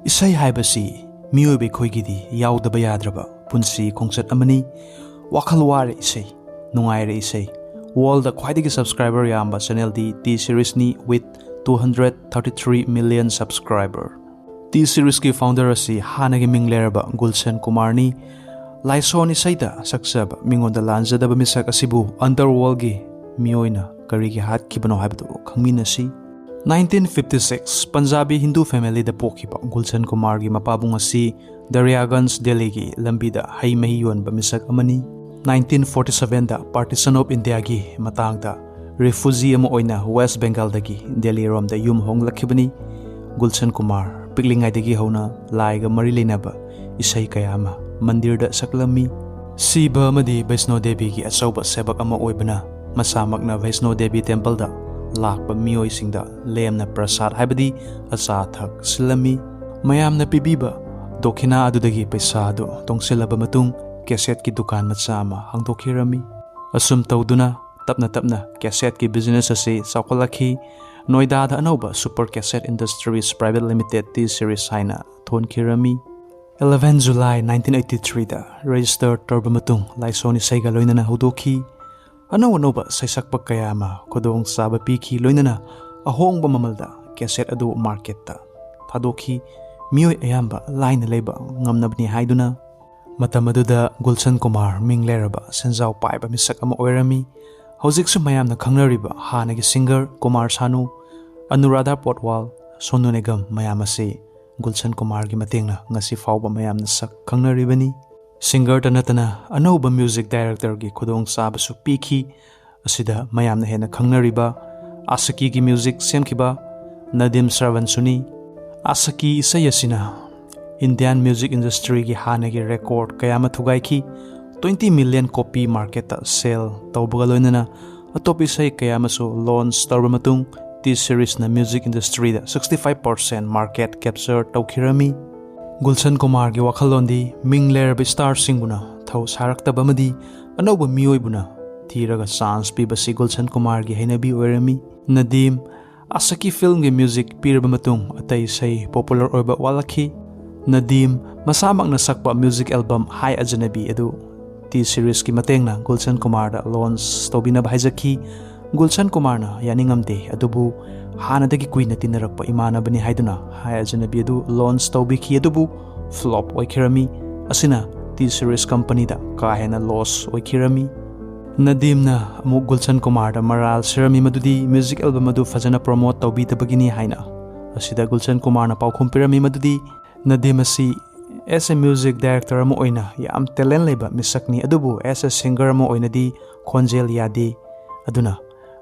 Isai haibasi miyobe khoigidi yaudaba yadraba punsi khongchat amani wakhal ware isai nungaire isai world da khwaidigi subscriber yamba channel di T series ni with 233 million subscriber. T series ki founder asi hanagi mingleraba Gulshan Kumar ni laison isai da saksaba mingonda lanjadaba misak asibu underworld gi miyoina karigi hat kibano haibdu khangminasi. 1956 Punjabi Hindu family da pokiba Gulshan Kumar gi mapabung asi Daryaganj Delhi gi lambi da hai mahi yon ba misak amani. 1947 da Partition of India gi matang da refugee ama oina West Bengal dagi Delhi rom da yum hong lakhibani. Gulshan Kumar piklingai dagi hona lai ga mari leinaba isai kayama mandir da saklami. Siba amadi Vaishno Devi gi achauba sebak ama oibana masamakna Vaishno Devi temple da lakpa miyoi singda lemna prasad haibadi acha thak silami. Mayamna pibiba dokhina adudagi paisa do tongsilaba matung cassette ki dukan macha ama hangdokhirami. Asum tawduna tapna cassette ki business ase saukolakhi. Noida da anauba Super Cassette Industries Private Limited T series haina thonkirami. 11 July 1983 da registered torba matung laisoni saiga loinana hudokhi. Anauba saisakpa kaya ama kodong saba piki loinana ahongba mamalda cassette adu market ta thadokhi miyoi ayamba line leba ngamnabni haiduna. Matamaduda Gulshan Kumar mingleraba senjau paiba misak ama oirami. Hojiksu mayamna khangnariba hanagi singer Kumar Sanu, Anuradha Potwal, Sonu Nigam mayamase Gulshan Kumar gi matengna ngasi fauba mayamna sak khangnaribani. Singer tanatana anauba music director gi khudong sabasu piki asida mayamna hena khangnariba Asaki gi music semkiba Nadim Sarwan Suni. Asaki isayasina Indian music industry gi hanagi record kayama thugaiki 20 million copy market sale tawbagaloinana atopi sai kayamasu launch tawramatung T series na music industry da 65% market capture tawkhirami. Gulshan Kumar gi wakhalondi minglerba star singuna thau saraktaba madi anauba miyoibuna thiraga chance pibasi Gulshan Kumar gi hainabi oirami. Nadim Asaki film gi music pirba matung atai sai popular oiba walakhi. Nadim masamak na sakpa music album Hai Ajanabi edu T series ki matengna Gulshan Kumar da launch tobina bhaijaki. Gulshan Kumar na yaningamde adubu hanadagi kuina tinarakpa imanabani haiduna Hai Ajanabi edu launch tobiki adubu flop oikirami. Asina T series company da kahena loss oikirami. Nadim na amu Gulshan Kumar da maral sirami madudi music album adu fajana promote tobidabagini haina. Asida Gulshan Kumar na paukumpirami madudi Nadim asi as a music director ama oina yam talent leba misakni adubu as a singer ama oina di khonjel yadi aduna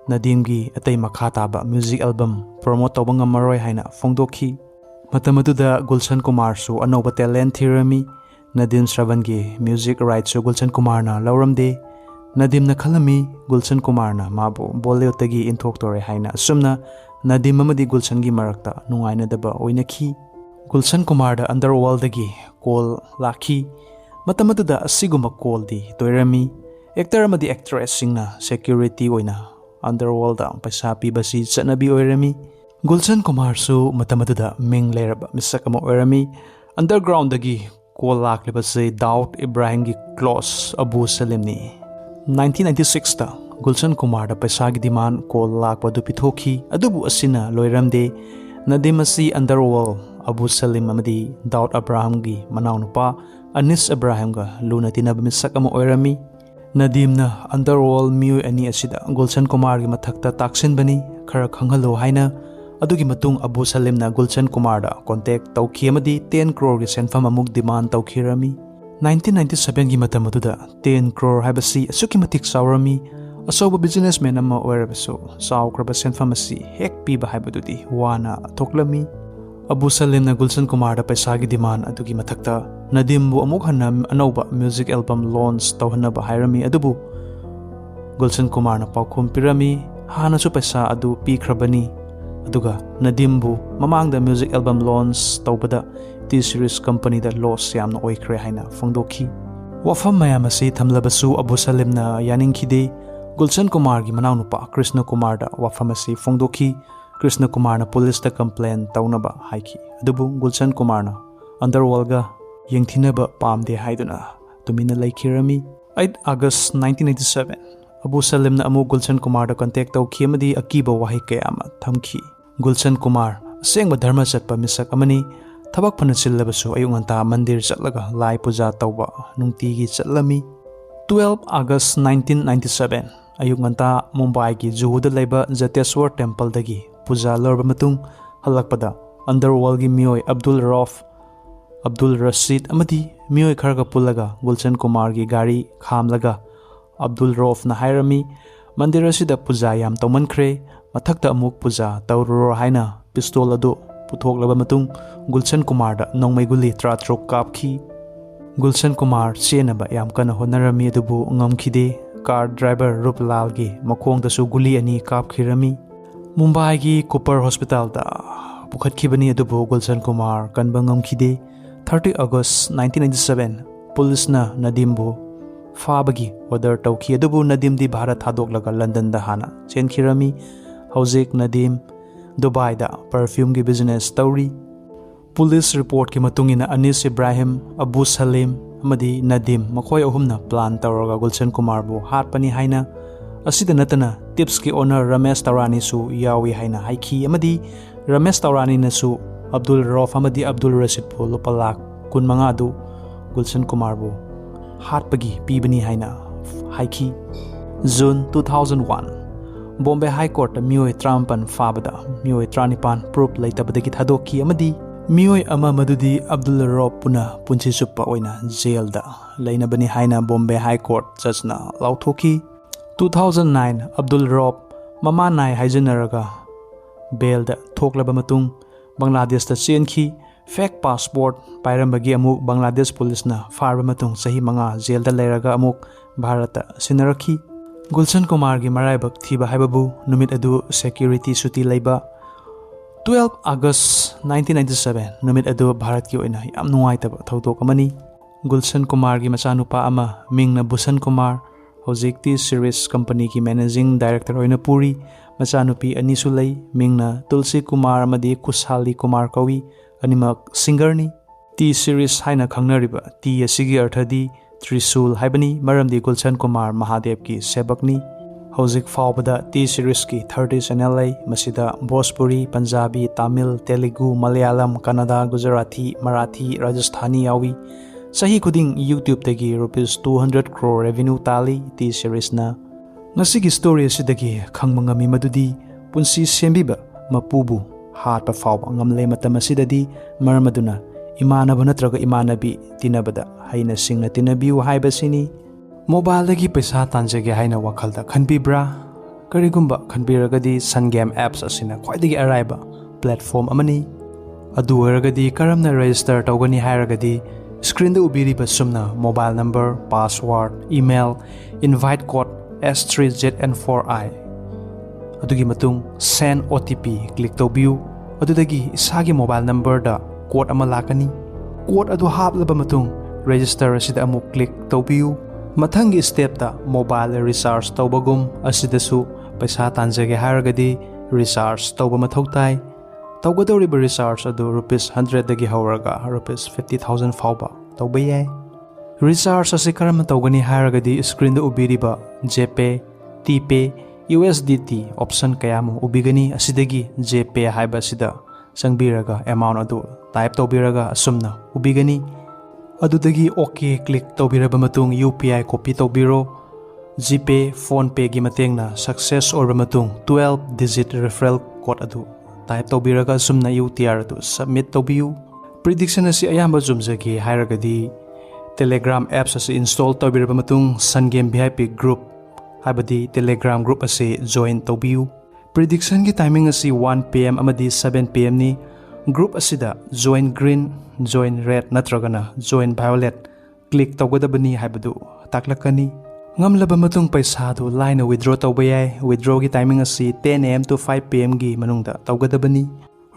Nadim gi atay makhataba music album promote tawba ngamaroi haina fongdokhi. Matamaduda Gulshan Kumar su anoba talent thirami. Nadim Shravan gi music rights su Gulshan Kumar na lauramde. Nadim na khalami Gulshan Kumar na mabu Bollywood tagi inthok tore haina asumna Nadim amadi Gulshan gi marakta nungaina daba oinakhi. Gulshan Kumar da underworld dagi call lakhi. Matamaduda asiguma call di toirami. Actor amadi actress singna security oina underworld da paisa pibasi chanabi oirami. Gulshan Kumar su matamaduda mingleraba misak ama oirami. Underground dagi call laklibase Daud Ibrahim gi close Abu Salim ni. 1996 da Gulshan Kumar da paisa gi demand call lakpa du pithoki adubu asina loiramde. Nadim asi underworld Abu Salim amadi Daud Abraham gi manaunupa Anis Abraham ga luna tinaba misak ama oirami. Nadim na underworld miyu ani asida Gulshan Kumar gi mathakta taksin bani khara khanghalo haina. Adugi matung Abu Salim na Gulshan Kumar da contact tawki amadi 10 crore gi senfam amuk demand tawkhirami. 1997 gi matam aduda 10 crore haibasi asuki matik saurami. Asoba businessman ama oirabaso saukraba senfam asi hek piba haibadudi wana thoklami. Abu Salim na Gulshan Kumar da paisa gi demand adugi mathakta Nadim bu amuk hanam anauba music album launch tawhanaba hairami adubu Gulshan Kumar na paukhum pirami hana su paisa adu pikhrabani. Aduga Nadim bu mamangda music album launch tawbada T series company da loss yamna oikre haina fongdokhi. Wafam mayam asi thamlabasu Abu Salim na yaningkhide Gulshan Kumar gi manaunupa Krishna Kumar da wafam asi fongdokhi. Krishna Kumarna police complain taunaba haiki adubu Gulshan Kumarna underworldga yengthinaba pamde haiduna tumina laikhirami 8 August 1987 Abu Salimna amu Gulshan Kumar da contact tawki amadi akiba wahi kayama thamki Gulshan Kumar asengba dharma chatpa misak amani thabak phana chillabasu ayunganta mandir chatlaga lai puja tawba nungtigi chatlami 12 August 1997 ayunganta Mumbai gi Juhuda laiba Jateshwar temple dagi puja lorba matung halakpada underworld gi mioi Abdul Rauf Abdul Rashid amadi mioi kharga pulaga Gulshan Kumar gi gari khamlaga Abdul Rauf na hairami mandir asida puja yam tawmankhre mathakta amuk puja tawrur haina pistol adu puthok matung Gulshan Kumar da nongmai guli tratrok kapki Gulshan Kumar chenaba yam kana honarami adubu ngamkhide car driver Ruplal gi makhong da su guli ani kapkhirami Mumbai gi Cooper Hospital da pukhatkibani adubu Gulshan Kumar kanba ngamkhide 30 August 1997 police na Nadimbu Fabagi order tawki adubu Nadim di Bharat hadoklaga London da hana chenkhirami Hauzik Nadim Dubai da perfume gi business tawri police report ki matungina Anis Ibrahim Abu Salim amadi Nadim makhoi ahumna plan tawraga Gulshan Kumar bu hatpani haina asida natana tips ki owner Ramesh Taurani su yawi haina haiki amadi Ramesh Taurani na su Abdul Rauf amadi Abdul Rashid bu lupalak kun manga du Gulshan Kumar bu hatpagi pibani haina haiki June 2001 Bombay High Court mioi trampan fabada mioi tranipan proof laitabadagi thadoki amadi mioi ama madudi Abdul Rauf puna punchi suppa oina jail da lainabani haina Bombay High Court judge na lauthoki 2009 Abdul Rauf mama nai haijanaraga bail da thoklaba matung Bangladesh da chenki fake passport pairambagi amuk Bangladesh police na farba matung sahi manga jail da leiraga amuk Bharat sinaraki Gulshan Kumar gi maraibak thiba haibabu numit adu security suti laiba 12 August 1997 numit adu Bharat ki oina yam nuwaitaba thodok amani Gulshan Kumar gi machanupa ama mingna Bhushan Kumar hojikti series company ki managing director oina puri machanupi ani sulai mingna Tulsi Kumar amadi Kushali Kumar kawi animak singer ni T series haina khangnariba T asigi arthadi Trisul haibani maramdi Gulshan Kumar Mahadev ki sebakni hojik faubada T series ki 30 channel lay masida Bhojpuri Punjabi Tamil Telugu Malayalam Kannada Gujarati Marathi Rajasthani yawi sahi khuding YouTube tagi rupees 200 crore revenue tali T series na ngasigi story asidagi khangmangami madudi punsi sembiba mapubu hatpa fauba ngamle matam asidadi maramaduna imanaba natraga imanabi tinabada haina singna tinabiu haibasini mobile dagi paisa tanjage haina wakhalda khanbibra karigumba khanbiragadi sun game apps asina khwaidagi araiba platform amani adu eragadi karamna register tawgani hairagadi screen da ubiriba sumna mobile number password email invite code S3ZN4I adugi matung send OTP click tawbiu adudagi isagi mobile number da code ama lakani code adu haplaba matung register asida amuk click tawbiu mathangi step da mobile recharge tawbagum asidasu paisa tanjage haragadi recharge tawba mathautai tawgadoriba recharge adu rupees 100 dagi hauraga rupees 50,000 fauba tawbayai recharge asi karam tawgani haragadi screen da ubiriba JPay TPay USDT option kayamu ubigani asidagi JPay haiba sida sangbiraga amount adu type tawbiraga asumna ubigani adudagi okay click tawbiraba matung UPI copy tawbiro GPay PhonePe gi matengna success orba matung 12 digit referral code adu type tawbiraga asumna UTR adu submit tawbiu prediction asi ayamba jumjagi hairagadi Telegram apps asi install tawbiraba matung Sun Game VIP group habadi Telegram group asi join tawbiu prediction gi timing asi 1 pm amadi 7 pm ni group asida join green join red natragana join violet click tawgadabani haibadu taklakani ngamlaba matung paisa du line withdraw tawbayai withdraw gi timing asi 10 am to 5 pm gi manungda tawgadabani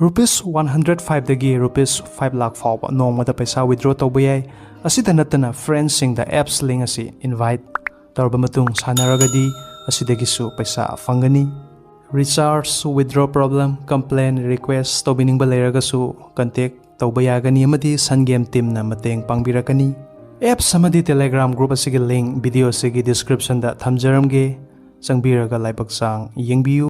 rupees 105 dagi rupees 5 lakh fawba nongmada paisa withdraw tawbayai asida natana friends sing the apps link asi invite tawba matung sanaragadi asidagi su paisa fangani Recharge, withdraw problem, complain, request tawbiningba leiragasu contact tawba yagani amadi Sun Game team na mateng pangbirakani. Apps amadi Telegram group asigi link video asigi description da thamjaramge changbiraga laibak sang yengbiyu.